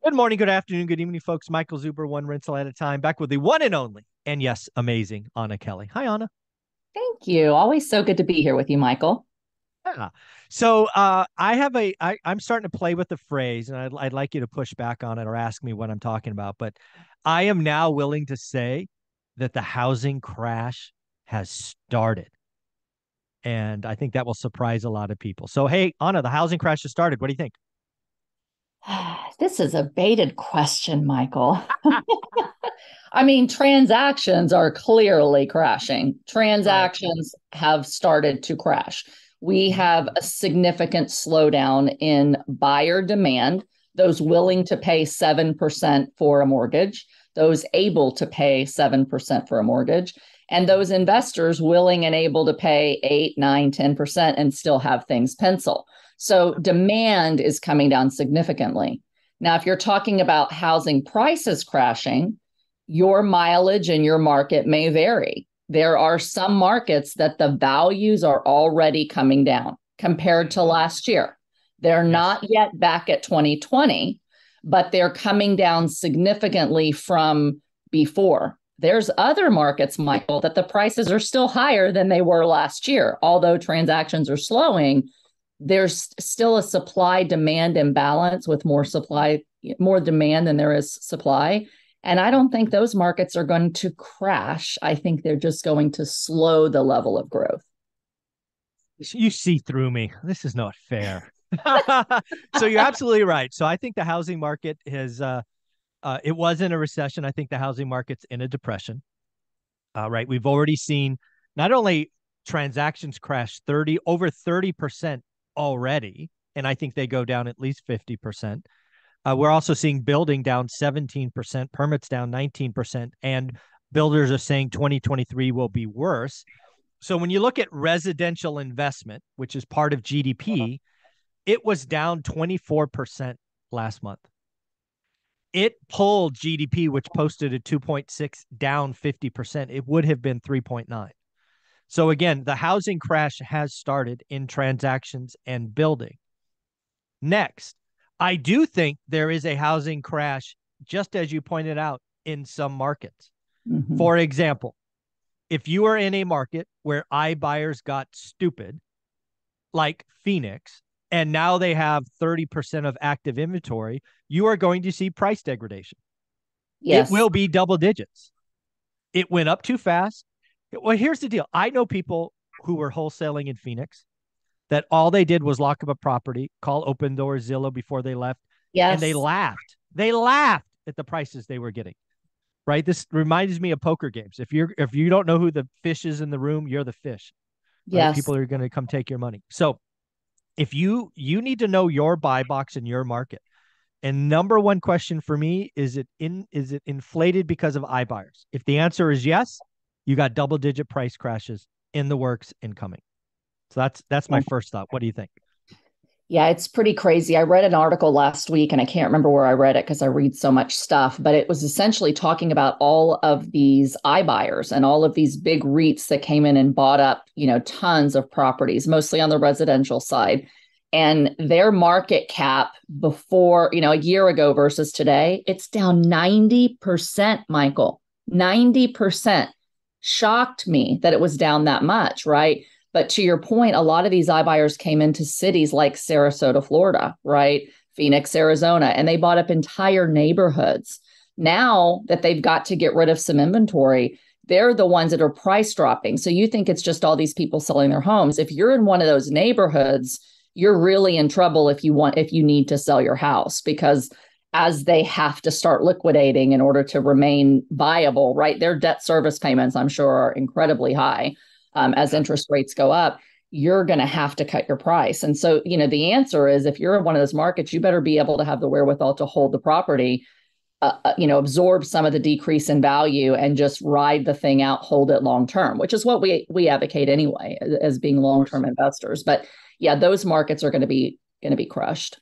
Good morning, good afternoon, good evening, folks. Michael Zuber, one rental at a time, back with the one and only, and yes, amazing Anna Kelly. Hi, Anna. Thank you. Always so good to be here with you, Michael. Yeah. So I'm starting to play with the phrase, and I'd like you to push back on it or ask me what I'm talking about. But I am now willing to say that the housing crash has started. And I think that will surprise a lot of people. So, hey, Anna, the housing crash has started. What do you think? This is a baited question, Michael. I mean, transactions are clearly crashing. Right. Transactions have started to crash. We Mhm. have a significant slowdown in buyer demand, those willing to pay 7% for a mortgage, those able to pay 7% for a mortgage, and those investors willing and able to pay 8, 9, 10% and still have things pencil. So demand is coming down significantly. Now, if you're talking about housing prices crashing, your mileage and your market may vary. There are some markets that the values are already coming down compared to Mhm. last year. They're Yes. not yet back at 2020, but they're coming down significantly from before. There's other markets, Michael, that the prices are still higher than they were last year. Although transactions are slowing, there's still a supply demand imbalance with more demand than there is supply. And I don't think those markets are going to crash. I think they're just going to slow the level of growth. You see through me. This is not fair. So you're absolutely right. So I think the housing market has it was in a recession. I think the housing market's in a depression. Right. We've already seen not only transactions crash 30% already, and I think they go down at least 50%. We're also seeing building down 17%, permits down 19%, and builders are saying 2023 will be worse. So when you look at residential investment, which is part of GDP, it was down 24% last month. It pulled GDP, which posted a 2.6, down 50%. It would have been 3.9. So again, the housing crash has started in transactions and building. Next, I do think there is a housing crash, just as you pointed out, in some markets. Mm-hmm. For example, if you are in a market where iBuyers got stupid, like Phoenix, and now they have 30% of active inventory, you are going to see price degradation. It Yes. will be double digits. It went up too fast. Well, here's the deal. I know people who were wholesaling in Phoenix that all they did was lock up a property, call Open Door Zillow before they left, and they Yes. laughed. They laughed at the prices they were getting. Right. This reminds me of poker games. If you don't know who the fish is in the room, you're the fish. Right. Yes. People are going to come take your money. So if you need to know your buy box in your market. And number one question for me is it inflated because of iBuyers? If the answer is yes, you got double digit price crashes in the works and coming. So that's my first thought. What do you think? Yeah, it's pretty crazy. I read an article last week and I can't remember where I read it because I read so much stuff, but it was essentially talking about all of these iBuyers and all of these big REITs that came in and bought up, tons of properties, mostly on the residential side. And their market cap before, a year ago versus today, it's down 90%, Michael. 90%. Shocked me that it was down that much, right? But to your point, a lot of these iBuyers came into cities like Sarasota, Florida, right? Phoenix, Arizona, and they bought up entire neighborhoods. Now that they've got to get rid of some inventory, they're the ones that are price dropping. So you think it's just all these people selling their homes. If you're in one of those neighborhoods, you're really in trouble if you need to sell your house because as they have to start liquidating in order to remain viable, right? Their debt service payments, I'm sure, are incredibly high as Yeah. interest rates go up, you're going to have to cut your price. And so, the answer is if you're in one of those markets, you better be able to have the wherewithal to hold the property, absorb some of the decrease in value and just ride the thing out, hold it long term, which is what we advocate anyway as being Of long course. term investors. But yeah, those markets are going to be crushed.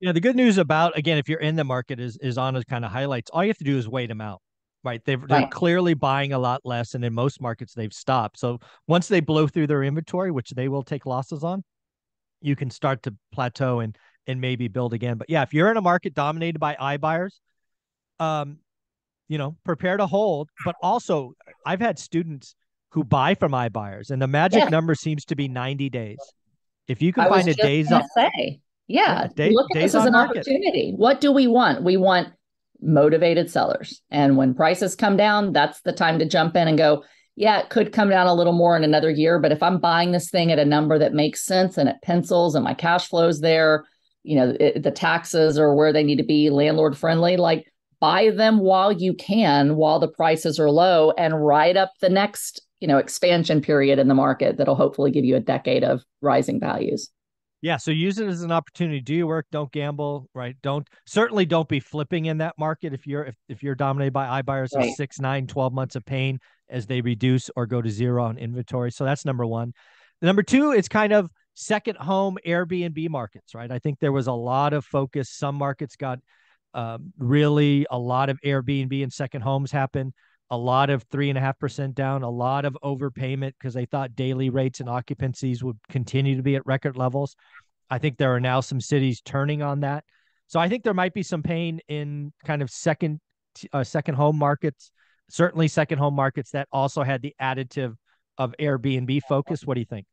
Yeah, the good news about again, if you're in the market is on as kind of highlights. All you have to do is wait them out, right? They're Right. clearly buying a lot less, and in most markets they've stopped. So once they blow through their inventory, which they will take losses on, you can start to plateau and maybe build again. But yeah, if you're in a market dominated by iBuyers, um, prepare to hold. But also, I've had students who buy from iBuyers, and the magic Yeah, number seems to be 90 days. If you can I was find a just days going on, to say, yeah, yeah, look at days this as on an market. opportunity. What do we want? We want motivated sellers. And when prices come down, that's the time to jump in and go, yeah, it could come down a little more in another year, but if I'm buying this thing at a number that makes sense and it pencils and my cash flow's there, the taxes are where they need to be, landlord friendly, like buy them while you can, while the prices are low, and ride up the next, expansion period in the market that'll hopefully give you a decade of rising values. Yeah, so use it as an opportunity. Do your work, don't gamble, right? Don't be flipping in that market if you're dominated by iBuyers of Right. 6, 9, 12 months of pain as they reduce or go to zero on inventory. So that's number one. Number two, it's kind of second home Airbnb markets, right? I think there was a lot of focus. Some markets got really a lot of Airbnb and second homes happen, a lot of 3.5% down, a lot of overpayment because they thought daily rates and occupancies would continue to be at record levels. I think there are now some cities turning on that. So I think there might be some pain in kind of second home markets, certainly second home markets that also had the additive of Airbnb focus. What do you think?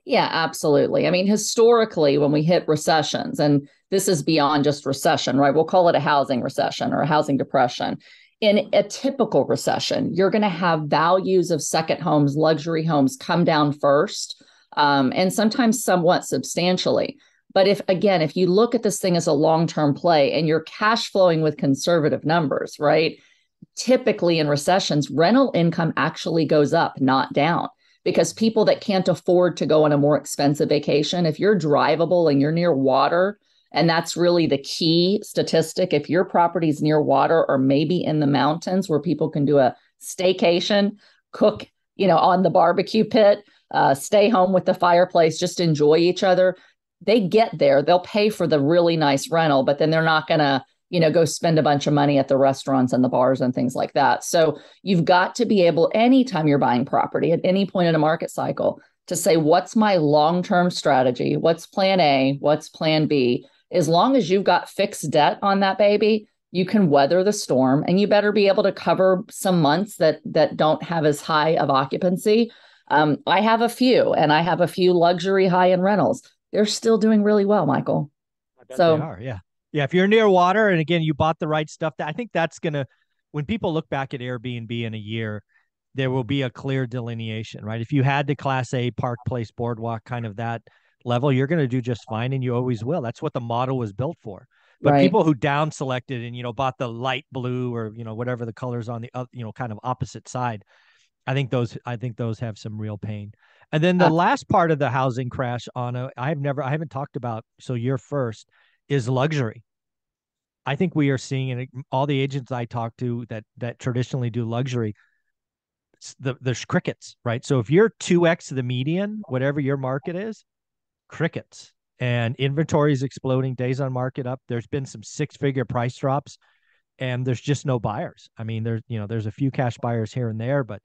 Yeah, absolutely. I mean, historically, when we hit recessions, and this is beyond just recession, right? We'll call it a housing recession or a housing depression. In a typical recession, you're going to have values of second homes, luxury homes come down first, and sometimes somewhat substantially. But if you look at this thing as a long-term play and you're cash flowing with conservative numbers, right? Typically in recessions, rental income actually goes up, not down, because people that can't afford to go on a more expensive vacation, if you're drivable and you're near water, and that's really the key statistic, if your property's near water or maybe in the mountains where people can do a staycation, cook, on the barbecue pit, stay home with the fireplace, just enjoy each other. They get there, they'll pay for the really nice rental, but then they're not going to go spend a bunch of money at the restaurants and the bars and things like that. So you've got to be able, anytime you're buying property at any point in a market cycle, to say, what's my long-term strategy? What's plan A? What's plan B? As long as you've got fixed debt on that baby, you can weather the storm, and you better be able to cover some months that don't have as high of occupancy. I have a few, and I have a few luxury high-end rentals. They're still doing really well, Michael. I bet they So are. Yeah. Yeah. If you're near water and again, you bought the right stuff, I think that's going to, when people look back at Airbnb in a year, there will be a clear delineation, right? If you had the Class A Park Place Boardwalk kind of that level, you're going to do just fine, and you always will. That's what the model was built for. But right. people who down selected and bought the light blue or whatever the colors on the kind of opposite side, I think those have some real pain. And then the last part of the housing crash, Anna, I haven't talked about. So you're first is luxury. I think we are seeing, and all the agents I talk to that traditionally do luxury, there's crickets, right? So if you're 2x the median, whatever your market is, crickets, and inventory is exploding, days on market up. There's been some six-figure price drops, and there's just no buyers. I mean, there's a few cash buyers here and there, but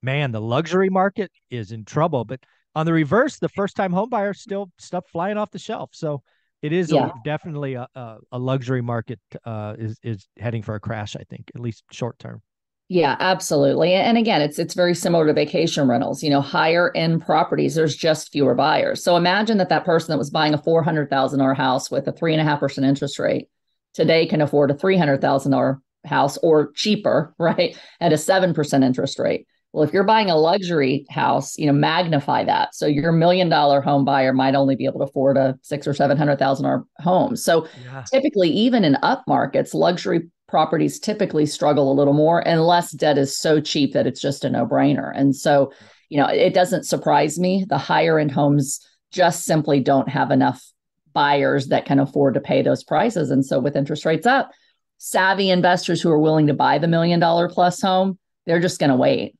man, the luxury market is in trouble. But on the reverse, the first-time home buyers still stuff flying off the shelf. So it is Yeah. definitely a luxury market is heading for a crash. I think, at least short term. Yeah, absolutely. And again, it's very similar to vacation rentals. Higher end properties, there's just fewer buyers. So imagine that person that was buying a $400,000 house with a 3.5% interest rate today can afford a $300,000 house, or cheaper, right, at a 7% interest rate. Well, if you're buying a luxury house, magnify that. So your $1 million home buyer might only be able to afford a six or $700,000 home. So Yeah. typically, even in up markets, luxury properties typically struggle a little more unless debt is so cheap that it's just a no-brainer. And so, it doesn't surprise me. The higher end homes just simply don't have enough buyers that can afford to pay those prices. And so with interest rates up, savvy investors who are willing to buy the $1 million plus home, they're just going to wait.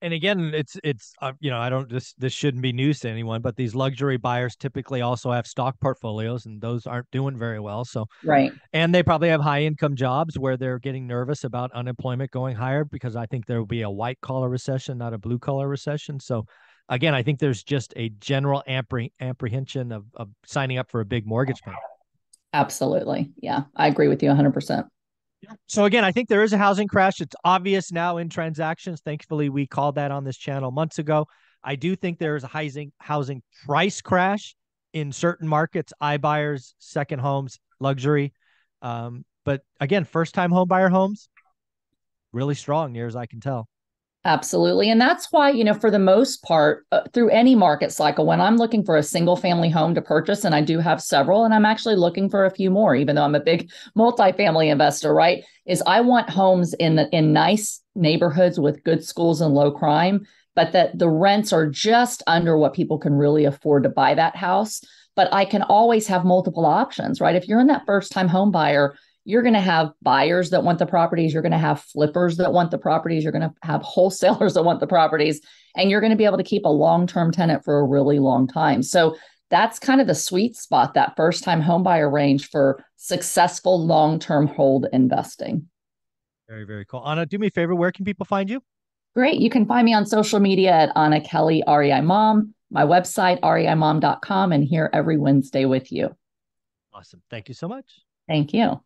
And again, it's I don't this shouldn't be news to anyone, but these luxury buyers typically also have stock portfolios, and those aren't doing very well. So, Right. and they probably have high income jobs where they're getting nervous about unemployment going higher, because I think there will be a white collar recession, not a blue collar recession. So again, I think there's just a general apprehension of signing up for a big mortgage payment. Absolutely. Yeah, I agree with you 100%. So again, I think there is a housing crash. It's obvious now in transactions. Thankfully, we called that on this channel months ago. I do think there is a housing price crash in certain markets, iBuyers, second homes, luxury. But again, first-time home buyer homes, really strong, near as I can tell. Absolutely. And that's why, for the most part, through any market cycle, when I'm looking for a single family home to purchase, and I do have several, and I'm actually looking for a few more, even though I'm a big multifamily investor, right? Is I want homes in nice neighborhoods with good schools and low crime, but that the rents are just under what people can really afford to buy that house. But I can always have multiple options, right? If you're in that first time home buyer, you're going to have buyers that want the properties. You're going to have flippers that want the properties. You're going to have wholesalers that want the properties. And you're going to be able to keep a long-term tenant for a really long time. So that's kind of the sweet spot, that first-time homebuyer range for successful long-term hold investing. Very, very cool. Anna, do me a favor. Where can people find you? Great. You can find me on social media at Anna Kelly, REI Mom, my website, reimom.com, and here every Wednesday with you. Awesome. Thank you so much. Thank you.